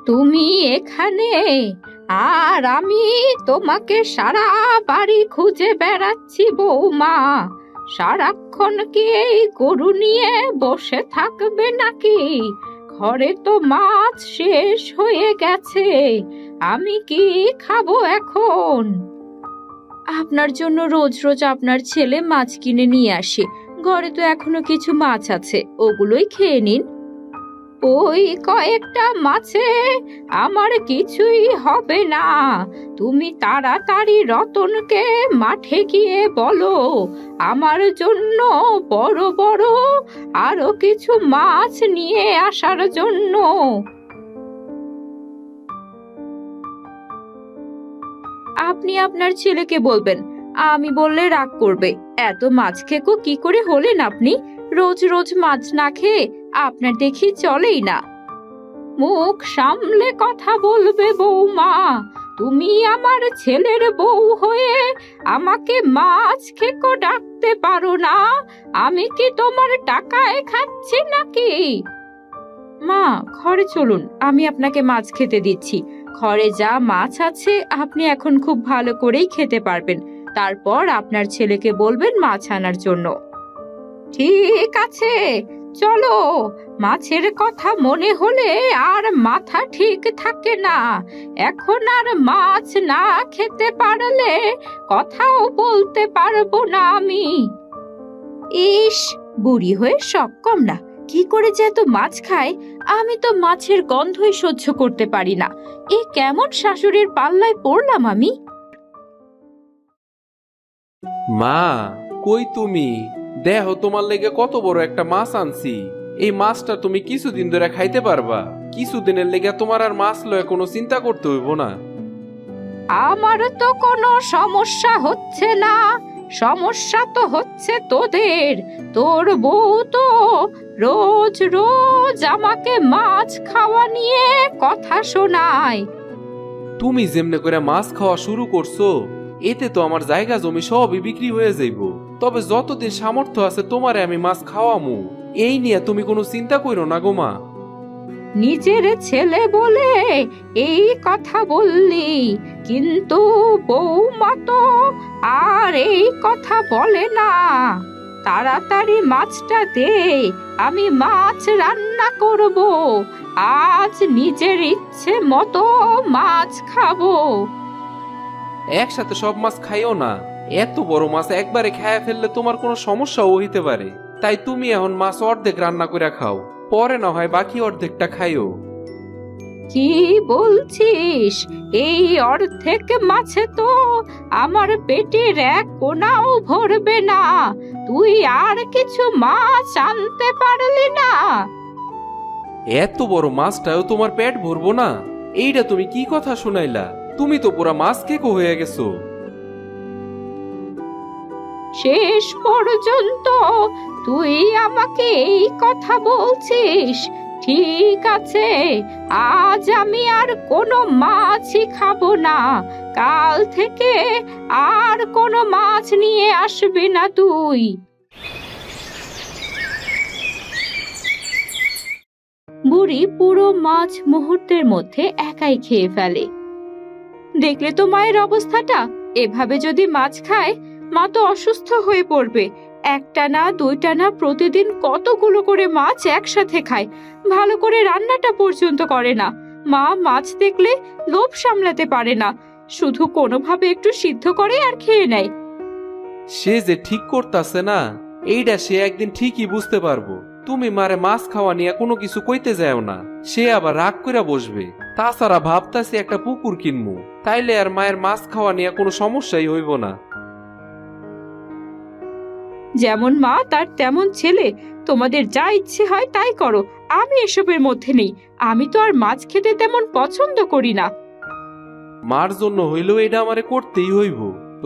তুমি এখানে, আর আমি তোমাকে সারা বাড়ি খুঁজে বেড়াচ্ছি বৌমা। সারাক্ষণ কি এই গরু নিয়ে বসে থাকবে নাকি? ঘরে তো মাছ শেষ হয়ে গেছে, আমি কি খাবো এখন? আপনার জন্য রোজ রোজ আপনার ছেলে মাছ কিনে নিয়ে আসে, ঘরে তো এখনো কিছু মাছ আছে, ওগুলোই খেয়ে নিন। ওই কয়েকটা মাছে আমার কিছুই হবে না। তুমি তাড়াতাড়ি রতনকে মাঠে গিয়ে বলো আমার জন্য বড় বড় আরো কিছু মাছ নিয়ে আসার জন্য। আপনি আপনার ছেলেকে বলবেন, আমি বললে রাগ করবে। এত মাছ খেকো কি করে হলেন আপনি? রোজ রোজ মাছ না খেয়ে আপনার দেখি চলেই না। মুখ সামলে কথা বলবে বৌমা। তুমি আমার ছেলের বউ হয়ে আমাকে মাছ খেকো ডাকতে পারো না? আমি কি তোমার টাকায় খাচ্ছি নাকি? মা, ঘরে চলুন, আমি আপনাকে মাছ খেতে দিচ্ছি। ঘরে যা মাছ আছে আপনি এখন খুব ভালো করেই খেতে পারবেন। তারপর আপনার ছেলেকে বলবেন মাছ আনার জন্য। ঠিক আছে, চলো। মাছের কথা মনে হলে আর মাথা ঠিক থাকে না। এখন আর মাছ না খেতে পারলে কথাও বলতে পারবো না আমি। ইস, বুড়ি হয়ে শখ কম না, কি করে যে এত মাছ খায়! আমি তো মাছের গন্ধই সহ্য করতে পারি না। এ কেমন শাশুড়ির পাল্লায় পড়লাম আমি! মা, কই তুমি? দেখো তোমার লেগে কত বড় একটা মাছ আনছি। এই মাছটা তুমি কিছুদিন ধরে খাইতে পারবা। কিছুদিনের লেগে তোমার আর মাছ লয়ে কোনো চিন্তা করতে হইব না। আমার তো কোনো সমস্যা হচ্ছে না, সমস্যা তো হচ্ছে তোদের। তোর বউ তো রোজ রোজ আমাকে মাছ খাওয়া নিয়ে কথা শোনায়। তুমি যেমনে করে মাছ খাওয়া শুরু করছো, এতে তো আমার জায়গা জমি সবই বিক্রি হয়ে যাইব। তবে যতদিন সামর্থ্য আছে তোমারে আমি মাছ খাওয়ামু, এই নিয়ে তুমি কোনো চিন্তা করো না গো মা। নিজের ছেলে বলে এই কথা বললি, কিন্তু বৌমা তো আর এই কথা বলে না। তাড়াতাড়ি মাছটা দে, আমি মাছ রান্না করব। আজ নিজের ইচ্ছে মতো মাছ খাবো। একসাথে সব মাছ খাইও না। এত বড় মাছ একবারে খায়া ফেললে তোমার কোনো সমস্যাও হইতে পারে। তাই তুমি এখন মাছ অর্ধেক রান্না করে খাও, পরে না হয় বাকি অর্ধেকটা খাইও। কি বলছিস? এই অর্ধেক মাছে তো আমার পেটের এক কোনাও ভরবে না। তুই আর কিছু মাছ আনতে পারলি না? এত বড় মাছটাও তোমার পেট ভরবো না? এইটা তুমি কি কথা শুনাইলা? তুমি তো পুরা মাছ কেকো হয়ে গেছো। শেষ পর্যন্ত তুই আমাকে এই কথা বলছিস? ঠিক আছে, আজ আমি আর কোনো মাছই খাবো না। কাল থেকে আর কোনো মাছ নিয়ে আসবি না তুই। বুড়ি পুরো মাছ মুহূর্তের মধ্যে একাই খেয়ে ফেলে। দেখলে তো মায়ের অবস্থাটা? এভাবে যদি মাছ খায়, মা তো অসুস্থ হয়ে পড়বে। একটা না দুইটা না, প্রতিদিন কতগুলো করে মাছ একসাথে খায়, ভালো করে রান্নাটা পর্যন্ত করে না। মা মাছ দেখলে লোভ সামলাতে পারে না, শুধু কোনোভাবে একটু সিদ্ধ করে আর খেয়ে নেয়। সে যে ঠিক করতাছে না, এইটা সে একদিন ঠিকই বুঝতে পারবো। তুমি মারে মাছ খাওয়া নিয়ে কোনো কিছু কইতে যাও না, সে আবার রাগ কইরা বসবে। তাছাড়া ভাবতাছি একটা পুকুর কিনবো, তাইলে আর মায়ের মাছ খাওয়া নিয়ে কোনো সমস্যাই হইব না। যেমন মা তার তেমন ছেলে, তোমাদের যা ইচ্ছে হয় তাই করো, আমি এসবের মধ্যে নেই। আমি তো আর মাছ খেতে তেমন পছন্দ করি না। মার জন্য হইলেও এটা আমারে করতেই হইব।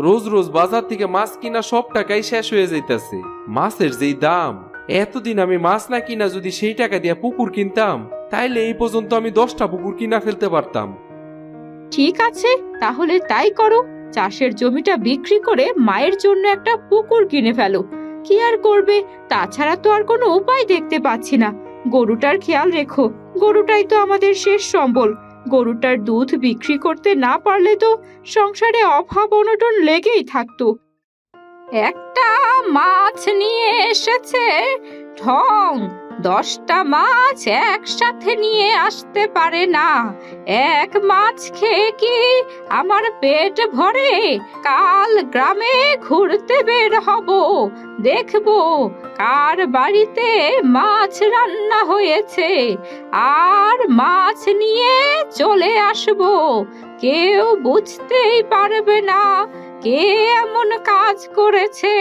রোজ রোজ বাজার থেকে মাছ কিনা সব টাকাই শেষ হয়ে যাইতাছে। মাছের যেই দাম, এতদিন আমি মাছ না কিনা যদি সেই টাকা দিয়া পুকুর কিনতাম, তাইলে এই পর্যন্ত আমি 10টা পুকুর কিনা ফেলতে পারতাম। ঠিক আছে, তাহলে তাই করো। চাষের জমিটা বিক্রি করে মায়ের জন্য একটা পুকুর কিনে ফেলো। কি আর করবে, তাছাড়া তো আর কোনো উপায় দেখতে পাচ্ছি না। গরুটার খেয়াল রেখো, গরুটাই তো আমাদের শেষ সম্বল। গরুটার দুধ বিক্রি করতে না পারলে তো সংসারে অভাব অনটন লেগেই থাকতো। একটা মাছ নিয়ে এসেছে ঠং, 10টা মাছ একসাথে নিয়ে আসতে পারে না। এক মাছ খেয়ে কি আমার পেট ভরে? কাল গ্রামে ঘুরতে বের হব, দেখবো কার বাড়িতে মাছ রান্না হয়েছে, আর মাছ নিয়ে চলে আসবো। কেউ বুঝতেই পারবে না কে এমন কাজ করেছে।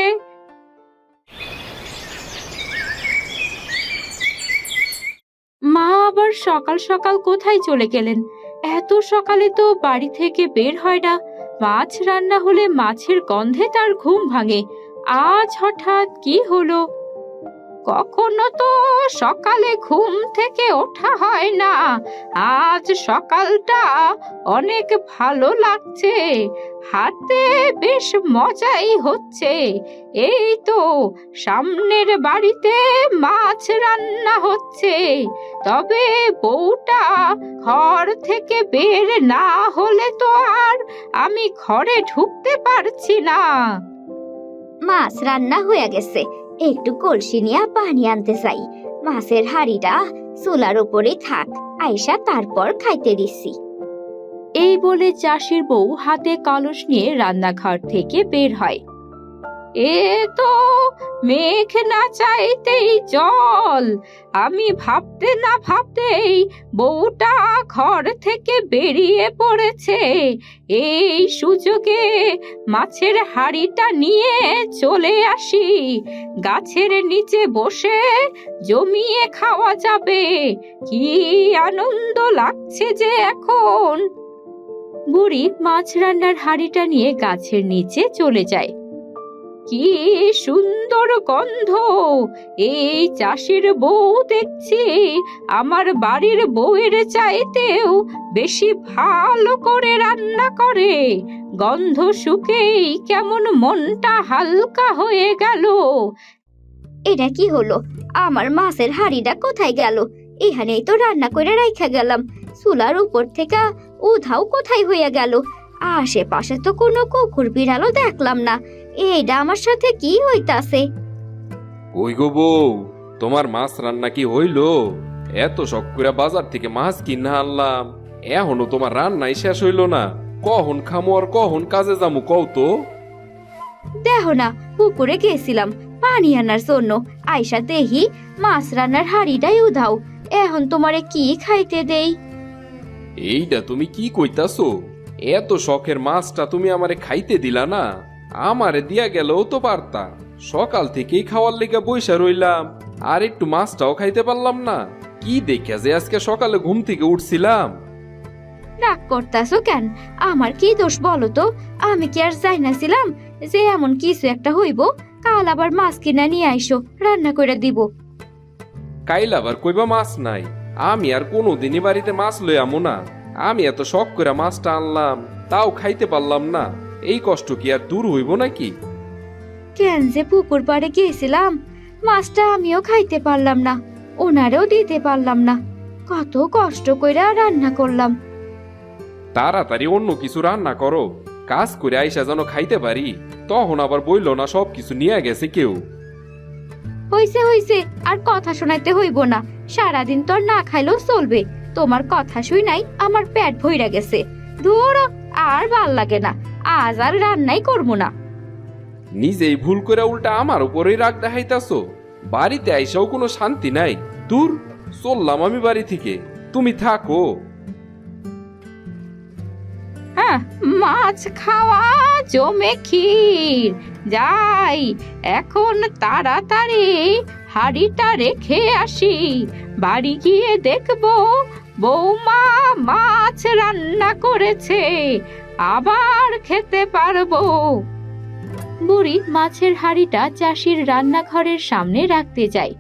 মা আবার সকাল সকাল কোথায় চলে গেলেন? এত সকালে তো বাড়ি থেকে বের হয় না। মাছ রান্না হলে মাছের গন্ধে তার ঘুম ভাঙে। আজ হঠাৎ কি হলো? কখনো তো সকালে ঘুম থেকে ওঠা হয় না, আজ সকালটা অনেক ভালো লাগছে, হাতে বেশ মজাই হচ্ছে। এই তো সামনের বাড়িতে মাছ রান্না হচ্ছে, তবে বউটা ঘর থেকে বের না হলে তো আর আমি ঘরে ঢুকতে পারছি না। মাছ রান্না হয়ে গেছে, একটু কলসি নিয়ে পানি আনতে চাই। মাছের হাঁড়িটা চুলার উপরে থাক, আইসা তারপর খাইতে দিচ্ছি। এই বলে চাষির বউ হাতে কলস নিয়ে রান্নাঘর থেকে বের হয়। এ তো মেঘ না চাইতেই জল। আমি ভাবতে না ভাবতেই বউটা ঘর থেকে বেরিয়ে পড়েছে। এই সুযোগে মাছের হাঁড়িটা নিয়ে চলে আসি, গাছের নিচে বসে জমিয়ে খাওয়া যাবে। কি আনন্দ লাগছে যে এখন। বুড়ি মাছ রান্নার হাঁড়িটা নিয়ে গাছের নিচে চলে যায়। কি সুন্দর গন্ধ! এই চাষির বউ দেখছি আমার বাড়ির বউয়ের চাইতেও বেশি ভালো করে রান্না করে। গন্ধ শুকেই কেমন মনটা হালকা হয়ে গেল। এটা কি হলো? আমার মাছের হাঁড়িটা কোথায় গেল? এখানেই তো রান্না করে রাইখা গেলাম। চুলার উপর থেকে উধাও কোথায় হয়ে গেল? আশেপাশে তো কোনো কুকুর বিড়ালও দেখলাম না। এইটা আমার সাথে কি হইতাছে? ওই গো বউ, তোমার মাছ রান্না কি হইলো? এত শখ করে বাজার থেকে মাছ কিনা আনলাম, এখনো তোমার রান্নাই শেষ হইলো না। কখন খামো আর কখন কাজে যামু কও তো? দেখো না, পুকুরে গেছিলাম পানি আনার জন্য, আইসা দেহি মাছ রান্নার হাঁড়িটাই উধাও। এখন তোমারে কি খাইতে দেই? এইটা তুমি কি কইতাছো? এত শখের মাছটা তুমি আমারে খাইতে দিলা না? আমারে দিয়া গেলেও তো পারতা। সকাল থেকেই খাওয়ার লেগে বইসা রইলাম, আর একটু মাছটাও খাইতে পারলাম না। কি দেখে যে আজকে সকালে ঘুম থেকে উঠছিলাম। রাগ করতাছো কেন? আমার কি দোষ বলো তো? আমি কি আর জানাছিলাম যে এমন কিছু একটা হইব? কাল আবার মাছ কিনা নিয়ে আইসো, রান্না করে দিব। কাইল আবার কইবা মাছ নাই? আমি আর কোনোদিনই বাড়িতে মাছ লই আমো না। আমি এত শখ করে মাছটা আনলাম, তাও খাইতে পারলাম না। এই কষ্ট কি আর দূর হইব নাকি? কেন যে পুকুর পাড়ে গিয়েছিলাম, মাছটা আমিও খাইতে পারলাম না, ওনারেও দিতে পারলাম না। কত কষ্ট কইরা রান্না করলাম। তাড়াতাড়ি অন্য কিছু রান্না করো, কাজ করে আইসা যেন খাইতে পারি। তখন আবার বইলো না সব কিছু নিয়ে গেছে কেউ। হইছে হইছে, আর কথা শোনাইতে হইব না। সারাদিন তো আর না খাইলেও চলবে। তোমার কথা শুই নাই আমার পেট ভইরা গেছে। ধুর, আর ভাল লাগে না। আজ আর রান্নাই করবো না। নিজেই ভুল করে উল্টা আমার উপরেই রাগ দেখাইতাছো। বাড়িতে আইসাও কোনো শান্তি নাই। দূর, চললাম আমি বাড়ি থেকে, তুমি থাকো। হ্যাঁ, মাছ খাওয়া জমে ক্ষীর। যাই এখন তাড়াতাড়ি হাঁড়িটা রেখে আসি। বাড়ি গিয়ে দেখবো বৌমা মাছ রান্না করেছে, আবার খেতে পারবো। বুড়ি মাছের হাঁড়িটা চাষির রান্নাঘরের সামনে রাখতে যায়।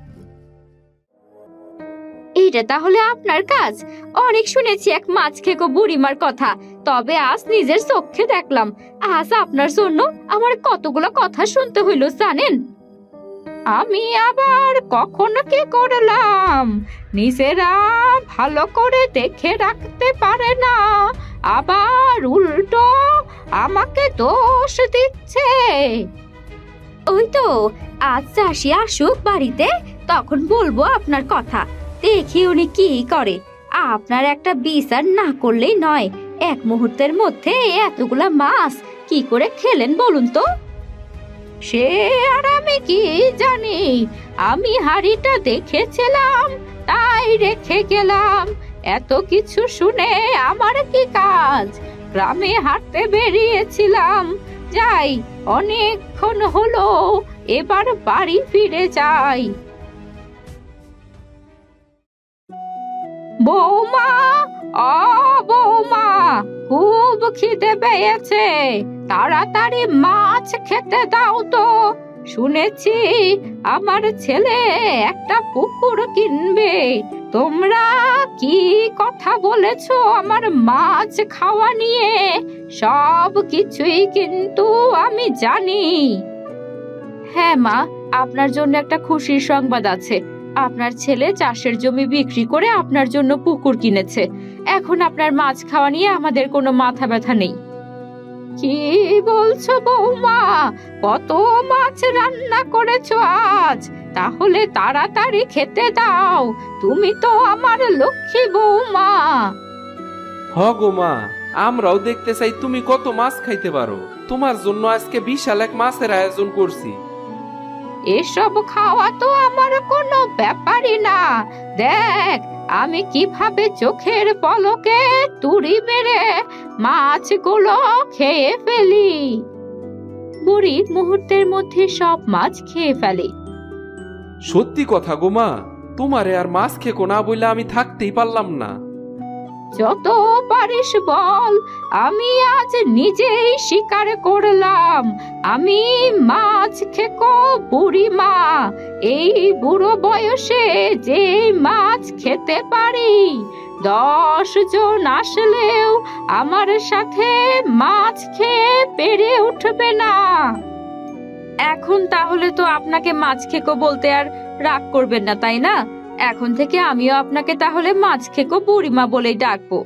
এইটা তাহলে আপনার কাজ? অনেক শুনেছি এক মাছ খেকো বুড়িমার কথা, তবে আজ নিজের চোখে দেখলাম। আজ আপনার জন্য আমার কতগুলো কথা শুনতে হইল জানেন? আমি আবার কখন কি করলাম? নিজেরা ভালো করে দেখে রাখতে পারে না, আবার উল্টো আমাকে দোষ দিচ্ছে। ওই তো, আজ চাষি আসুক বাড়িতে, তখন বলবো আপনার কথা। দেখি উনি কি করে। আপনার একটা বিচার না করলেই নয়। এক মুহূর্তের মধ্যে এতগুলা মাছ কি করে খেলেন বলুন তো? সে আর আমি কি জানি, আমি হাড়িটা দেখেছিলাম তাই রেখে গেলাম। এত কিছু শুনে আমার কি কাজ? গ্রামে হাঁটতে বেরিয়েছিলাম, যাই, অনেকক্ষণ হলো, এবার বাড়ি ফিরে যাই। বৌমা, ও বৌমা, খুব খিদে পেয়েছে, তাড়াতাড়ি মাছ খেতে দাও তো। শুনেছি আমার ছেলে একটা পুকুর কিনবে। তোমরা কি কথা বলেছো আমার মাছ খাওয়া নিয়ে? সব কিছুই কিন্তু আমি জানি। হ্যাঁ মা, আপনার জন্য একটা খুশির সংবাদ আছে। আপনার ছেলে চাষের জমি বিক্রি করে আপনার জন্য পুকুর কিনেছে। এখন আপনার মাছ খাওয়া নিয়ে আমাদের কোনো মাথা ব্যথা নেই। কি বলছো বৌমা? কত মাছ রান্না করেছো আজ? তাহলে তাড়াতাড়ি খেতে দাও, তুমি তো আমার লক্ষ্মী বৌমা। হ গো মা, আমরাও দেখতে চাই তুমি কত মাছ খাইতে পারো। তোমার জন্য আজকে বিশাল এক মাছের আয়োজন করছি। এসব খাওয়া তো আমার কোনো ব্যাপারই না। দেখ আমি কিভাবে চোখের পলকে তুড়ি মেরে মাছগুলো খেয়ে ফেলি। বুড়ি মুহূর্তের মধ্যে সব মাছ খেয়ে ফেলে। সত্যি কথা গো মা, তোমারে আর মাছ খেকো না বইলে আমি থাকতেই পারলাম না। যত পারিস বল, আমি আজ নিজেই স্বীকার করলাম আমি মাছ খেকো বুড়ি মা। এই বুড়ো বয়সে যে মাছ খেতে পারি, 10 জন আসলেও আমার সাথে মাছ খেয়ে পেরে উঠবে না। এখন তাহলে তো আপনাকে মাছ খেকো বলতে আর রাগ করবেন না, তাই না? এখন থেকে আমিও আপনাকে তাহলে মাছ খেকো বুড়িমা বলেই ডাকবো।